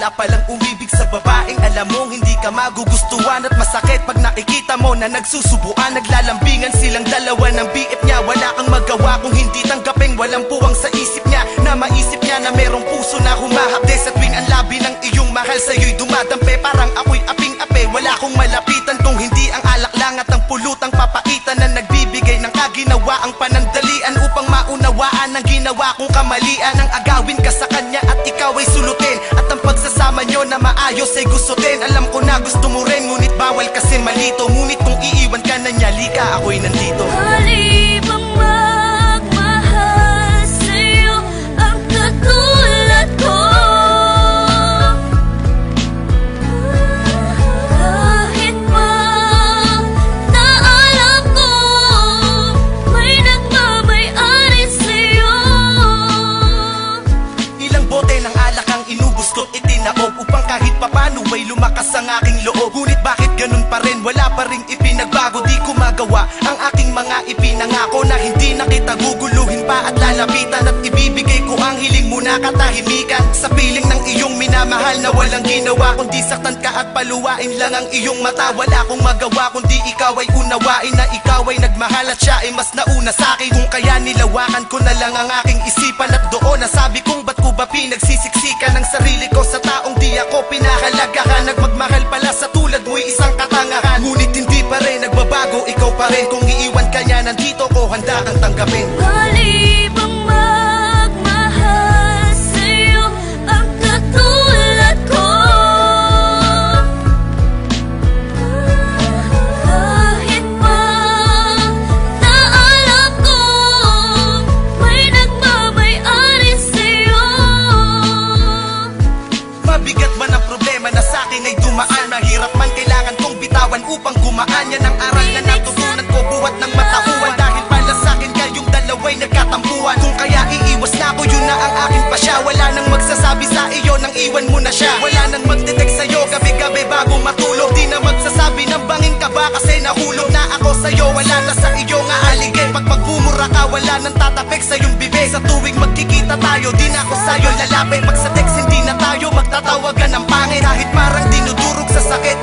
Wala palang umibig sa babaeng alam mong hindi ka magugustuhan. At masakit pag nakikita mo na nagsusubuan. Naglalambingan silang dalawa ng BF niya. Wala kang magawa kung hindi tanggapin. Walang puwang sa isip niya na maisip niya na merong puso na humahapde. Sa tuwing ang labi ng iyong mahal sa'yo'y dumadampe. Parang ako'y aping-ape, wala akong malapitan kung hindi ang alak lang at ang pulutang papaitan na nagbibigay ng kaginawa ang panandalian upang maunawaan ang ginawa kong kamalian. Ang agawin ka sa kanya at ikaw ay sulutin, at ang pagsasama nyo na maayos ay gusto din. Alam ko na gusto mo rin, ngunit bawal kasi malito. Ngunit kung iiwan ka na niya, lika ako'y nandito. Halibang magmahal sa'yo ang katulad ko. Kahit pa na alam ko may nagmamay-ari sa'yo. Ilang bote ng alak ang inubos ko't itinaob upang kahit papano ay lumakas ang aking loob. Ngunit bakit ganun pa rin? Wala pa rin ipinagbago. Di ko magawa ang aking mga ipinangako na hindi na kita guguluhin pa at lalapitan. At ibibigay ko ang hiling mo na katahimikan sa piling ng iyong minamahal na walang ginawa kundi saktan ka at paluwain lang ang iyong mata. Wala akong magawa kundi ikaw ay unawain na ikaw ay nagmahal at siya ay mas nauna sa'kin. Kung kaya nilawakan ko na lang ang aking isipan at doon nasabi kong ba't ko ba pinagsisiksikan ng sarili ko sa taong di ako pinahalagahan. Nagmagmahal pala sa tulad mo'y isang katangahan. Ngunit hindi pa rin nagbabago, ikaw pa rin. Kung iiwan ka niya, nandito ko, handa kang tanggapin. Halibang magmahal sa'yo ang katulad ko. Kahit pa na alam ko may nagmamay-ari sa'yo. Mabigat man ang problema na sa'kin ay dumaan. Mahirap man kailangan kong bitawan upang gumaan. Yan ang aral na natutunan ko buhat ng matauhan. Dahil pala sa'kin kayong dalawa'y nagkatampuhan. Kung kaya iiwas na ako, yun na ang aking pasya. Wala nang magsasabi sa iyo nang iwan mo na siya. Wala nang magdetect sa'yo gabi-gabi bago matulog. Di na magsasabi ng bangin ka ba kasi nahulog na ako sa'yo. Wala na sa iyo nga aligay. Pag magmumura ka, wala nang tatapik sa iyong bibig. Sa tuwing magkikita tayo, di na ako sa'yo lalapit. Pag sa text hindi na tayo magtatawagan ng pangit. Kahit parang dinudurog sa sakit,